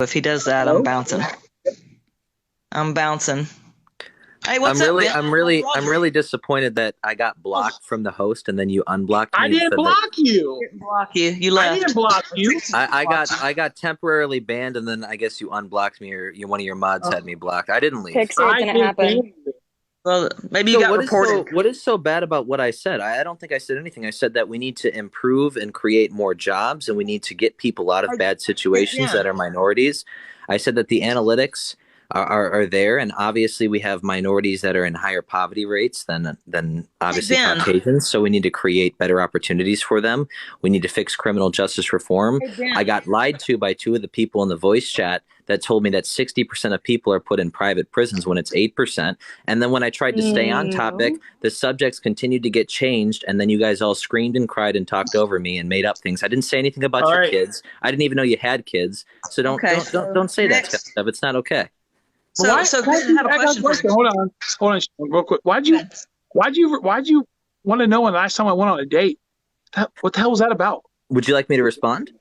If he does that, I'm bouncing. I'm bouncing. Hey, what's up, Ben? I'm really disappointed that I got blocked from the host and then you unblocked me. I didn't block you. I didn't block you. You left. I didn't block you. I got temporarily banned, and then I guess you unblocked me, or one of your mods had me blocked. I didn't leave. Pixar, it didn't happen. Well, maybe you got reported. What is so bad about what I said? I don't think I said anything. I said that we need to improve and create more jobs, and we need to get people out of bad situations that are minorities. I said that the analytics are there, and obviously we have minorities that are in higher poverty rates than obviously Caucasians, so we need to create better opportunities for them. We need to fix criminal justice reform. I got lied to by two of the people in the voice chat that told me that 60% of people are put in private prisons when it's 8%. And then when I tried to stay on topic, the subjects continued to get changed, and then you guys all screamed and cried and talked over me and made up things. I didn't say anything about your kids. I didn't even know you had kids. So don't say that stuff. It's not okay. So I have a question. Hold on, real quick. Why'd you want to know when the last time I went on a date? What the hell was that about? Would you like me to respond?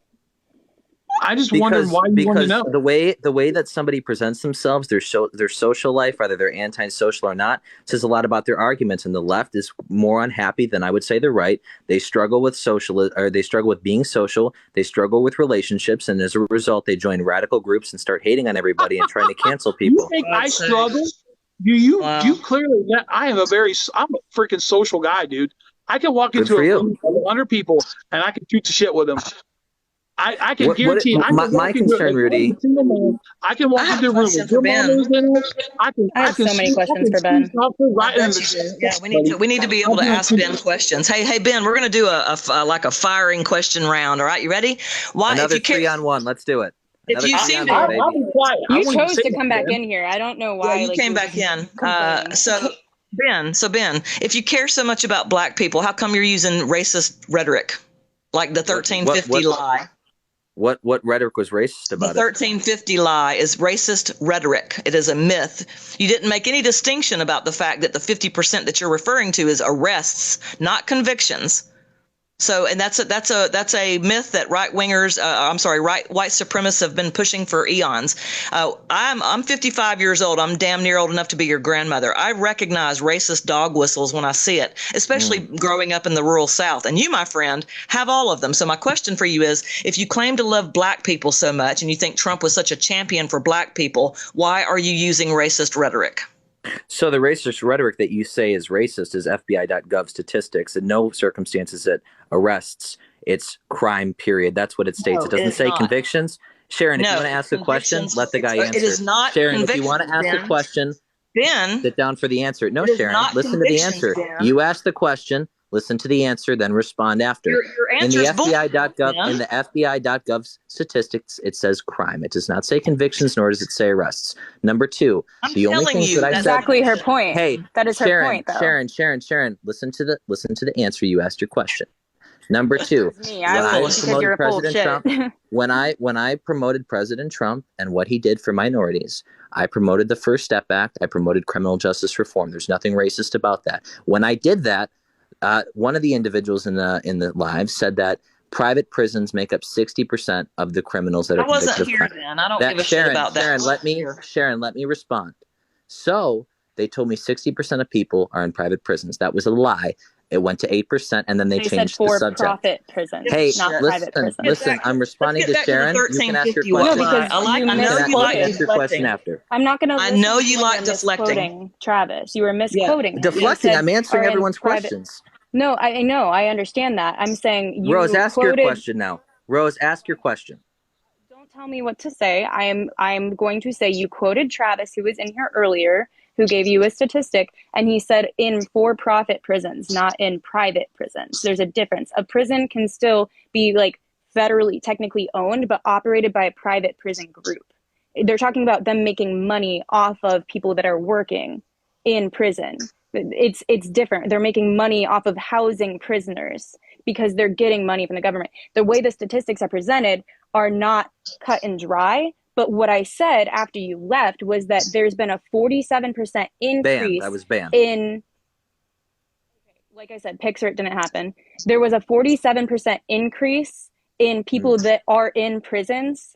I just wondered why you want to know. The way that somebody presents themselves, their social life, whether they're antisocial or not, says a lot about their arguments. And the left is more unhappy than I would say the right. They struggle with they struggle with being social. They struggle with relationships, and as a result, they join radical groups and start hating on everybody and trying to cancel people. You think I struggle? You clearly. I'm a freaking social guy, dude. I can walk into a room of 100 people and I can shoot the shit with them. I can guarantee. My concern, Rudy. I can walk into a room. I have so many questions for Ben. We need to be able to ask Ben questions. Hey, Ben, we're going to do a firing question round. All right, you ready? Another 3-on-1. Let's do it. If you seem you chose to come back in here. I don't know why. Yeah, you came back in. So Ben, if you care so much about black people, how come you're using racist rhetoric, like the 1350 lie? What rhetoric was racist about it? The 1350 lie is racist rhetoric. It is a myth. You didn't make any distinction about the fact that the 50% that you're referring to is arrests, not convictions. So, and that's a myth that white supremacists have been pushing for eons. I'm 55 years old. I'm damn near old enough to be your grandmother. I recognize racist dog whistles when I see it, especially growing up in the rural South. And you, my friend, have all of them. So my question for you is, if you claim to love black people so much and you think Trump was such a champion for black people, why are you using racist rhetoric? So the racist rhetoric that you say is racist is FBI.gov statistics. In no circumstances it arrests. It's crime, period. That's what it states. It doesn't say convictions. Sharon, if you want to ask a question, let the guy answer. It is not Sharon, if you want to ask a question, Ben, sit down for the answer. No, Sharon, listen to the answer. Ben. You ask the question, listen to the answer, then respond after. Your in the FBI.gov statistics, it says crime. It does not say convictions, nor does it say arrests. Number two, the only things that I said. Exactly her point. Hey, that is her point, though. Sharon, listen to the answer. You asked your question. Number two, when I promoted President Trump and what he did for minorities, I promoted the First Step Act. I promoted criminal justice reform. There's nothing racist about that. When I did that, one of the individuals in the live said that private prisons make up 60% of the criminals that are convicted of crime. I wasn't here then. I don't give a shit about that. Sharon, let me respond. So they told me 60% of people are in private prisons. That was a lie. It went to 8%, and then they changed the subject. For-profit prisons, not private prisons. Listen, I'm responding to Sharon. You can ask your question. I know you like ask your question after. I'm not going to. I know you like deflecting. Travis, you were misquoting. Deflecting. I'm answering everyone's questions. No, I know. I understand that. I'm saying you Rose, ask your question now. Rose, ask your question. Don't tell me what to say. I'm going to say you quoted Travis, who was in here earlier, who gave you a statistic, and he said in for-profit prisons, not in private prisons. There's a difference. A prison can still be like federally technically owned, but operated by a private prison group. They're talking about them making money off of people that are working in prison. It's different. They're making money off of housing prisoners because they're getting money from the government. The way the statistics are presented are not cut and dry. But what I said after you left was that there's been a 47% increase in, like I said, Pixar, it didn't happen. There was a 47% increase in people that are in prisons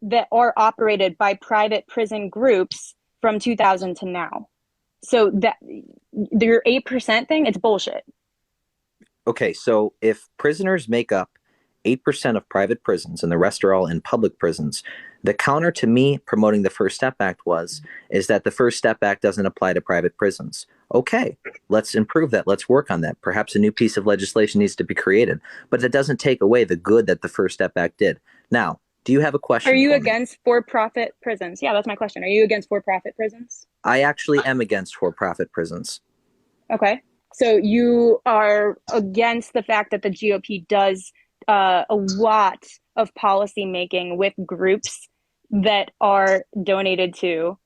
that are operated by private prison groups from 2000 to now. So that your 8% thing, it's bullshit. Okay, so if prisoners make up 8% of private prisons and the rest are all in public prisons, the counter to me promoting the First Step Act is that the First Step Act doesn't apply to private prisons. Okay, let's improve that. Let's work on that. Perhaps a new piece of legislation needs to be created, but that doesn't take away the good that the First Step Act did. Now, do you have a question? Are you against for-profit prisons? Yeah, that's my question. Are you against for-profit prisons? I actually am against for-profit prisons. Okay. So you are against the fact that the GOP does a lot of policy making with groups that are donated to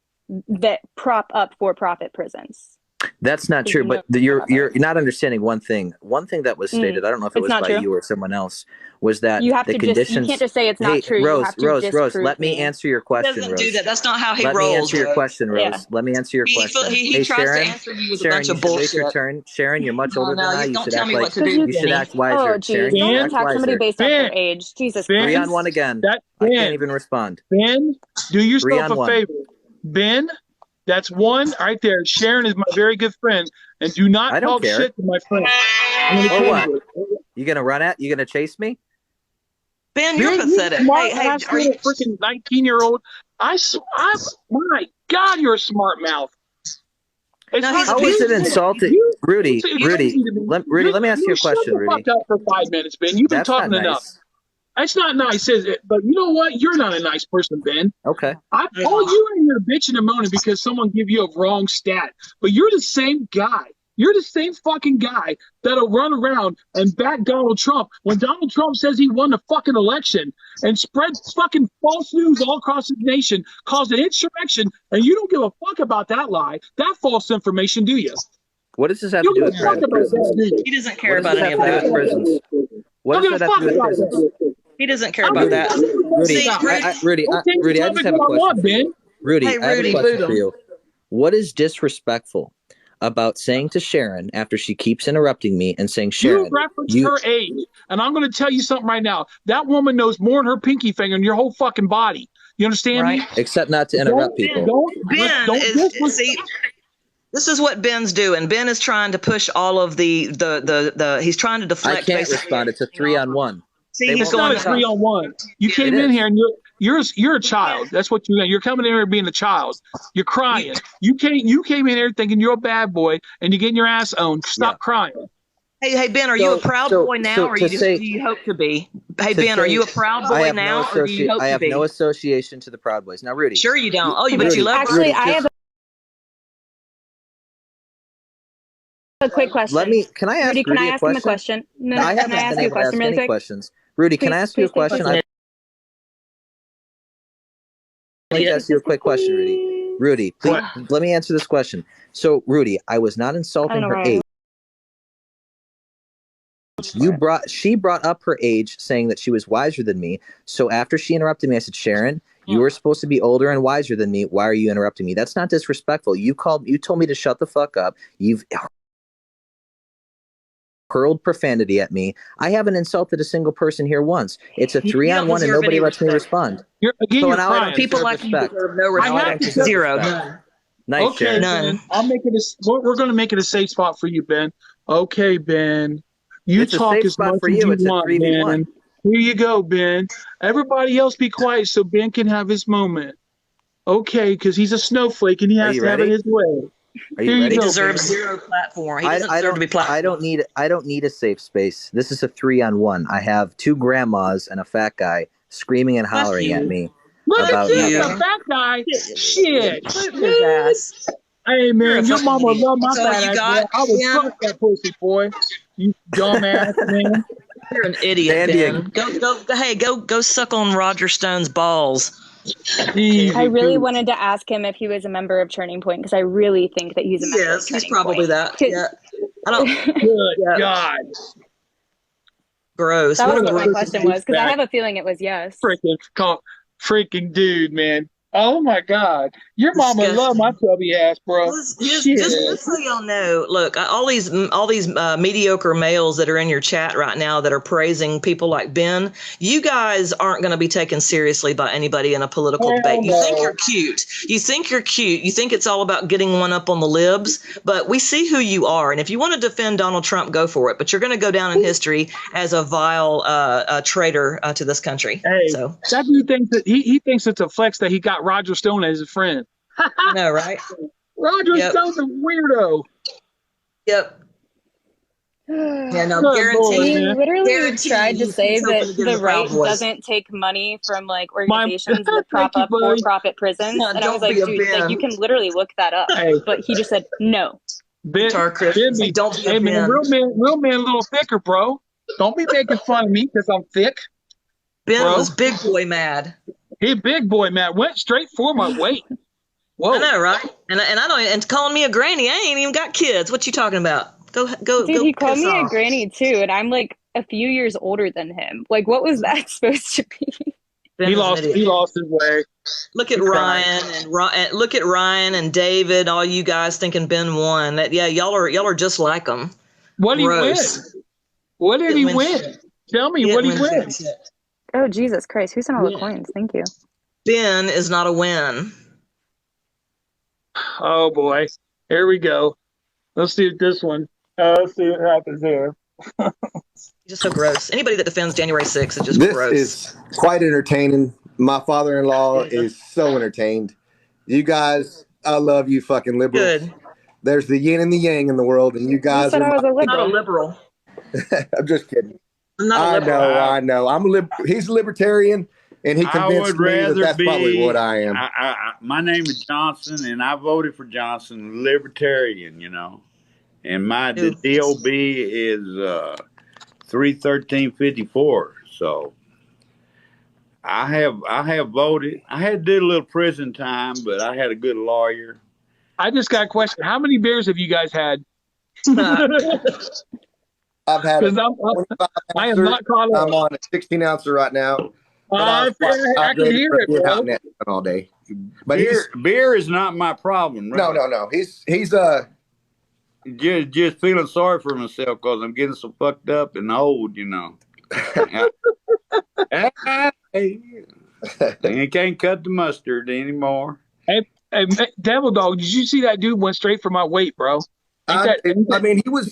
that prop up for-profit prisons. That's not true, but you're not understanding one thing. One thing that was stated, I don't know if it was by you or someone else, was that you have to conditions. You can't just say it's not true. Rose, let me answer your question. He doesn't do that. That's not how he rolls. Let me answer your question, Rose. Yeah. Let me answer your question. He tries Sharon, to answer you with a bunch of bullshit. Your turn. Sharon, you're much older than I. You should act like you should act wiser. Oh, geez. Don't attack somebody based on their age. Jesus Christ. 3-on-1 again. I can't even respond. Ben, do yourself a favor. Ben, that's one right there. Sharon is my very good friend, and do not talk shit to my friend. Or what? You gonna run at? You gonna chase me? Ben, you're pathetic. Hey, are you a freaking 19-year-old? My God, you're a smart mouth. How is it insulting, Rudy? Let me ask you a question, Rudy. Fuck up for 5 minutes, Ben. You've been talking enough. That's not nice, is it? But you know what? You're not a nice person, Ben. Okay. All you in here bitching and moaning because someone give you a wrong stat. But you're the same guy. You're the same fucking guy that'll run around and back Donald Trump when Donald Trump says he won the fucking election and spread fucking false news all across the nation, caused an insurrection, and you don't give a fuck about that lie, that false information, do you? What does this have to do with private prisons? He doesn't care about any of that. What does that have to do with prisons? He doesn't care about that. Rudy, I just have a question. Rudy, I have a question for you. What is disrespectful about saying to Sharon after she keeps interrupting me and saying, Sharon, you referenced her age, and I'm going to tell you something right now. That woman knows more than her pinky finger and your whole fucking body. You understand me? Except not to interrupt people. This is what Ben's doing. Ben is trying to push all of the he's trying to deflect. I can't respond. It's a 3-on-1. See, it's not a 3-on-1. You came in here and you're a child. That's what you're coming in here being a child. You're crying. You came in here thinking you're a bad boy and you're getting your ass owned. Stop crying. Hey Ben, are you a proud boy now, or do you hope to be? Hey Ben, are you a proud boy now, or do you hope to be? I have no association to the Proud Boys. Now, Rudy. Sure you don't. Oh, but you love. Actually, I have a quick question. Can I ask Rudy, Rudy can I ask him a question? No, I haven't can I ask you a question really quick? Questions. Rudy, can I ask you a question? Let me ask you a quick question, Rudy. Rudy, please, let me answer this question. So, Rudy, I was not insulting her age. She brought up her age, saying that she was wiser than me. So after she interrupted me, I said, Sharon, you were supposed to be older and wiser than me. Why are you interrupting me? That's not disrespectful. You told me to shut the fuck up. You've hurled profanity at me. I haven't insulted a single person here once. It's a 3-on-1 and nobody lets me respond. People like you deserve no respect. Zero. Nice, okay, Sharon. None. We're going to make it a safe spot for you, Ben. Okay, Ben. You talk as much as you want, Ben. Here you go, Ben. Everybody else be quiet so Ben can have his moment. Okay, because he's a snowflake and he has to have it his way. Are you ready? He deserves zero platform. He doesn't deserve to be platform. I don't need a safe space. This is a 3-on-1. I have 2 grandmas and a fat guy screaming and hollering at me. Look at you, a fat guy. Shit. Hey man, your mama love my fat ass. I would fuck that pussy, boy. You dumbass man. You're an idiot, Ben. Go suck on Roger Stone's balls. I really wanted to ask him if he was a member of Turning Point because I really think that he's a member of Turning Point. He's probably that. Yeah. I don't. Good God. Gross. That was what my question was because I have a feeling it was yes. Freaking dude, man. Oh my God, your mama love my chubby ass, bro. Just so y'all know, look, all these mediocre males that are in your chat right now that are praising people like Ben, you guys aren't going to be taken seriously by anybody in a political debate. You think you're cute. You think you're cute. You think it's all about getting one up on the libs, but we see who you are. And if you want to defend Donald Trump, go for it. But you're going to go down in history as a vile traitor to this country. Hey, so that dude thinks that he thinks it's a flex that he got Roger Stone as his friend. I know, right? Roger Stone's a weirdo. Yep. Yeah, no, guaranteed. He literally tried to say that the right doesn't take money from like organizations that prop up for-profit prisons, and I was like, dude, like you can literally look that up. But he just said no. Ben, don't be a man. Real man, a little thicker, bro. Don't be making fun of me because I'm thick. Ben was big boy mad. He big boy mad. Went straight for my weight. Whoa. I know, right? And I don't. And calling me a granny. I ain't even got kids. What you talking about? Go. Dude, he called me a granny too, and I'm like a few years older than him. Like, what was that supposed to be? He lost his way. Look at Ryan and David. All you guys thinking Ben won. That y'all are just like him. What did he win? What did he win? Tell me what he win. Oh Jesus Christ! Who sent all the coins? Thank you. Ben is not a win. Oh boy, here we go. Let's see this one. Let's see what happens there. Just so gross. Anybody that defends January 6th is just gross. This is quite entertaining. My father-in-law is so entertained. You guys, I love you fucking liberals. Good. There's the yin and the yang in the world, and you guys are not a liberal. I'm just kidding. I'm not a liberal. I know. He's a libertarian, and he convinced me that that's probably what I am. My name is Johnson, and I voted for Johnson, libertarian, you know. And my DOB is 31354. So I have voted. I had to do a little prison time, but I had a good lawyer. I just got a question. How many beers have you guys had? I've had I am not caught up. I'm on a 16 ouncer right now. I can hear it, bro. All day. But beer is not my problem. Right? No. He's just feeling sorry for myself because I'm getting so fucked up and old, you know. I can't cut the mustard anymore. Hey, Devil Dog, did you see that dude went straight for my weight, bro? I mean, he was